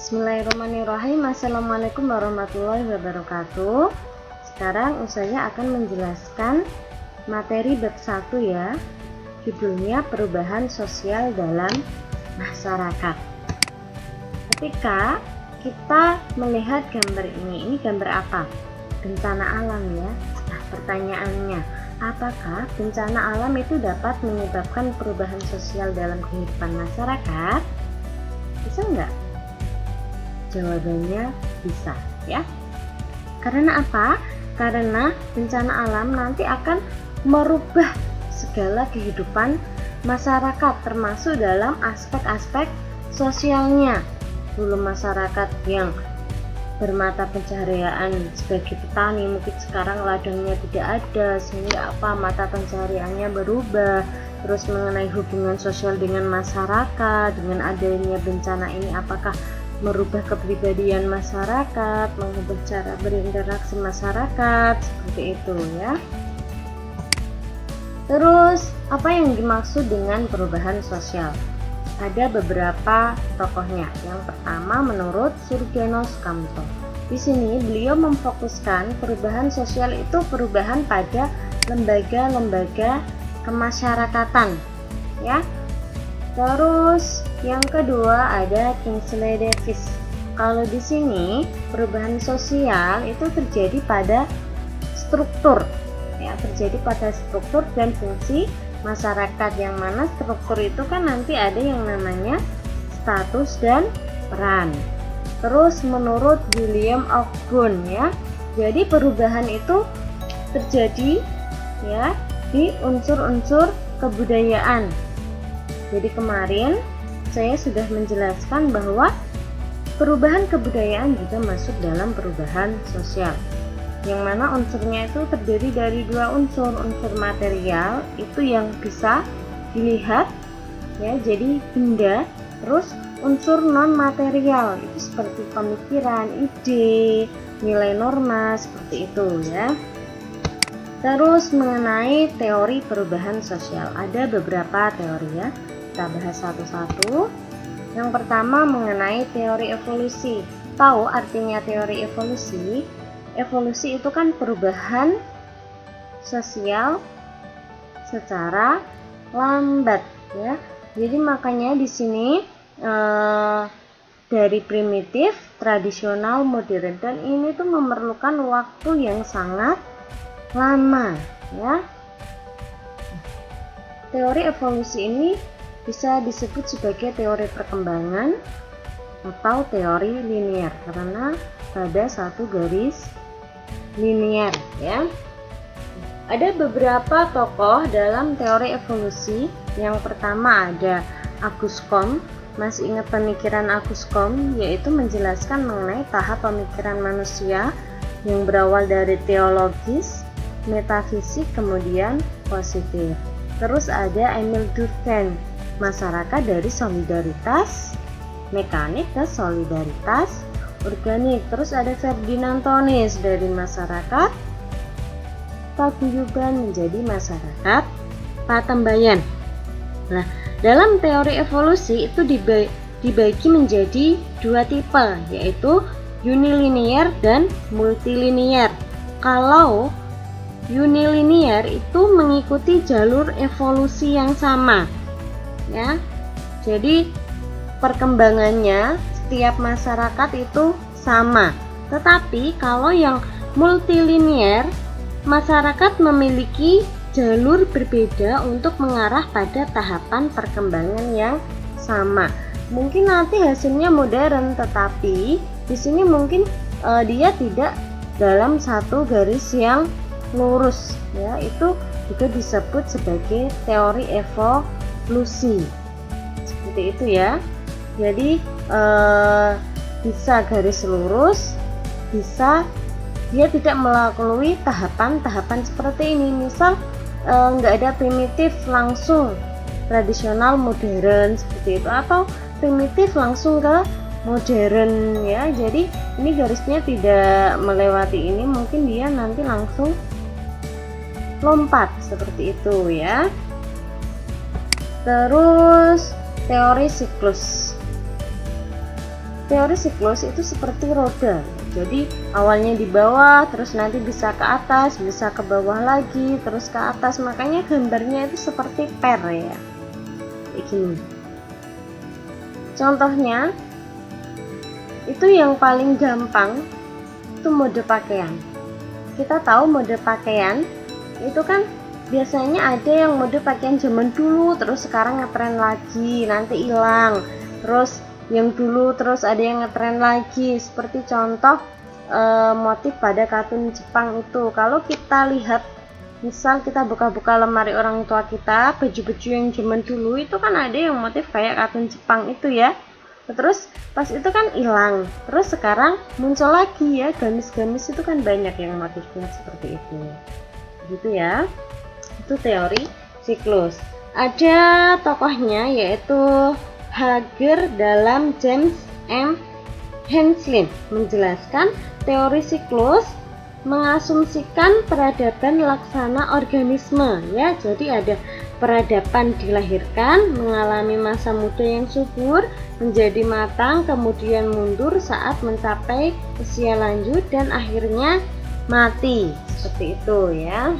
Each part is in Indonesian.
Bismillahirrahmanirrahim. Assalamualaikum warahmatullahi wabarakatuh. Sekarang saya akan menjelaskan materi bab 1 ya. Judulnya perubahan sosial dalam masyarakat. Ketika kita melihat gambar ini gambar apa? Bencana alam ya. Nah, pertanyaannya, apakah bencana alam itu dapat menyebabkan perubahan sosial dalam kehidupan masyarakat? Bisa nggak? Jawabannya bisa ya. Karena apa? Karena bencana alam nanti akan merubah segala kehidupan masyarakat, termasuk dalam aspek-aspek sosialnya. Dulu masyarakat yang bermata pencaharian sebagai petani, mungkin sekarang ladangnya tidak ada, sehingga mata pencahariannya berubah. Terus mengenai hubungan sosial dengan masyarakat, dengan adanya bencana ini apakah merubah kepribadian masyarakat, mengubah cara berinteraksi masyarakat, seperti itu ya. Terus apa yang dimaksud dengan perubahan sosial? Ada beberapa tokohnya. Yang pertama menurut Surjono Sukamto. Di sini beliau memfokuskan perubahan sosial itu perubahan pada lembaga-lembaga kemasyarakatan ya. Terus yang kedua ada Kingsley Davis. Kalau di sini perubahan sosial itu terjadi pada struktur ya, terjadi pada struktur dan fungsi masyarakat, yang mana struktur itu kan nanti ada yang namanya status dan peran. Terus menurut William Ogden ya, jadi perubahan itu terjadi ya di unsur-unsur kebudayaan. Jadi kemarin saya sudah menjelaskan bahwa perubahan kebudayaan juga masuk dalam perubahan sosial, yang mana unsurnya itu terdiri dari dua unsur. Unsur material itu yang bisa dilihat ya, jadi benda. Terus unsur non material itu seperti pemikiran, ide, nilai norma, seperti itu ya. Terus mengenai teori perubahan sosial, ada beberapa teori ya, kita bahas satu-satu. Yang pertama mengenai teori evolusi. Tahu artinya teori evolusi? Evolusi itu kan perubahan sosial secara lambat ya. Jadi makanya di sini dari primitif, tradisional, modern, dan ini tuh memerlukan waktu yang sangat lama ya. Teori evolusi ini bisa disebut sebagai teori perkembangan atau teori linier karena pada satu garis linier ya. Ada beberapa tokoh dalam teori evolusi. Yang pertama ada Auguste Comte. Masih ingat pemikiran Auguste Comte, yaitu menjelaskan mengenai tahap pemikiran manusia yang berawal dari teologis, metafisik, kemudian positif. Terus ada Emile Durkheim, masyarakat dari solidaritas mekanik ke solidaritas organik. Terus ada Ferdinand Tönnies, dari masyarakat paguyuban menjadi masyarakat patembayan. Nah, dalam teori evolusi itu dibagi menjadi dua tipe, yaitu unilinear dan multilinear. Kalau unilinear itu mengikuti jalur evolusi yang sama ya. Jadi perkembangannya setiap masyarakat itu sama. Tetapi kalau yang multilinear, masyarakat memiliki jalur berbeda untuk mengarah pada tahapan perkembangan yang sama. Mungkin nanti hasilnya modern, tetapi di sini mungkin dia tidak dalam satu garis yang lurus ya. Itu juga disebut sebagai teori evolusi, seperti itu ya. Jadi bisa garis lurus, bisa dia tidak melalui tahapan-tahapan seperti ini. Misal nggak ada primitif langsung tradisional modern seperti itu, atau primitif langsung ke modern ya. Jadi ini garisnya tidak melewati ini, mungkin dia nanti langsung lompat seperti itu ya. Terus teori siklus. teori siklus itu seperti roda. Jadi awalnya di bawah, terus nanti bisa ke atas, bisa ke bawah lagi, terus ke atas. Makanya gambarnya itu seperti per ya, kayak gini. Contohnya itu yang paling gampang itu mode pakaian. Kita tahu mode pakaian itu kan biasanya ada yang mode pakaian zaman dulu, terus sekarang ngetren lagi, nanti hilang. Terus yang dulu terus ada yang ngetren lagi, seperti contoh motif pada kartun Jepang itu. Kalau kita lihat, misal kita buka-buka lemari orang tua kita, baju-baju yang zaman dulu itu kan ada yang motif kayak kartun Jepang itu ya. Terus pas itu kan hilang, terus sekarang muncul lagi ya, gamis-gamis itu kan banyak yang motifnya seperti itu, gitu ya. Itu teori siklus. Ada tokohnya yaitu Hager dalam James M. Henslin menjelaskan teori siklus mengasumsikan peradaban laksana organisme ya. Jadi ada peradaban dilahirkan, mengalami masa muda yang subur, menjadi matang, kemudian mundur saat mencapai usia lanjut dan akhirnya mati. Seperti itu ya.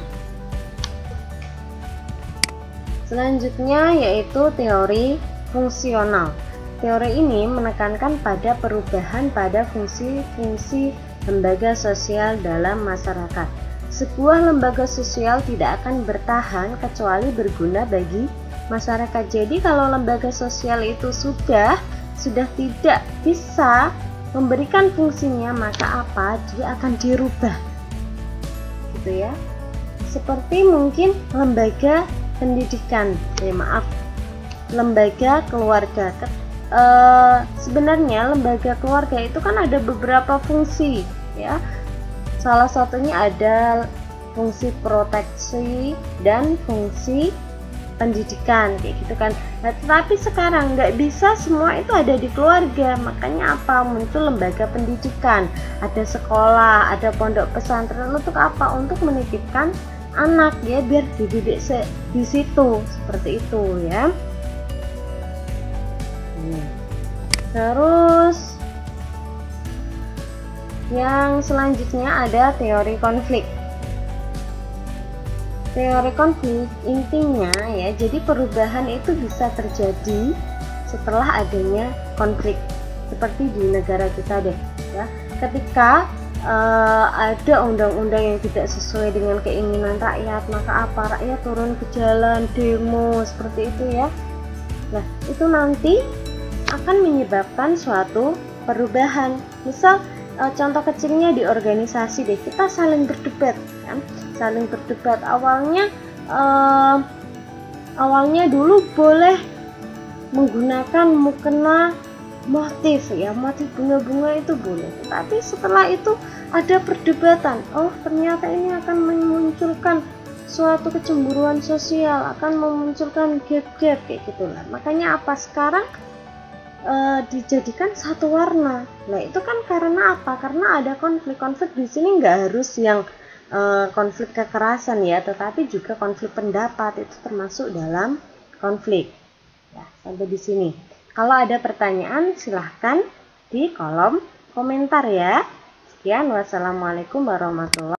Selanjutnya yaitu teori fungsional. Teori ini menekankan pada perubahan pada fungsi-fungsi lembaga sosial dalam masyarakat. Sebuah lembaga sosial tidak akan bertahan kecuali berguna bagi masyarakat. Jadi kalau lembaga sosial itu sudah tidak bisa memberikan fungsinya, maka apa? Dia akan dirubah. Gitu ya. Seperti mungkin lembaga pendidikan, lembaga keluarga. Sebenarnya lembaga keluarga itu kan ada beberapa fungsi ya. Salah satunya ada fungsi proteksi dan fungsi pendidikan kayak gitu kan. Nah, tetapi sekarang nggak bisa semua itu ada di keluarga, makanya apa? Muncul lembaga pendidikan, ada sekolah, ada pondok pesantren. Untuk apa? Untuk menitipkan anak ya, biar dididik di situ, seperti itu ya. Terus yang selanjutnya ada teori konflik. Teori konflik intinya ya, jadi perubahan itu bisa terjadi setelah adanya konflik. Seperti di negara kita deh ya, ketika ada undang-undang yang tidak sesuai dengan keinginan rakyat, maka apa? Rakyat turun ke jalan, demo, seperti itu ya. Nah, itu nanti akan menyebabkan suatu perubahan. Misal contoh kecilnya di organisasi deh, kita saling berdebat kan, saling berdebat. Awalnya dulu boleh menggunakan mukena motif ya, motif bunga-bunga itu boleh, tapi setelah itu ada perdebatan, oh ternyata ini akan memunculkan suatu kecemburuan sosial, akan memunculkan gap-gap kayak gitulah. Makanya apa? Sekarang dijadikan satu warna. Nah itu kan karena apa? Karena ada konflik di sini. Nggak harus yang konflik kekerasan ya, tetapi juga konflik pendapat itu termasuk dalam konflik ya. Sampai di sini. Kalau ada pertanyaan silahkan di kolom komentar ya. Sekian, wassalamualaikum warahmatullahi wabarakatuh.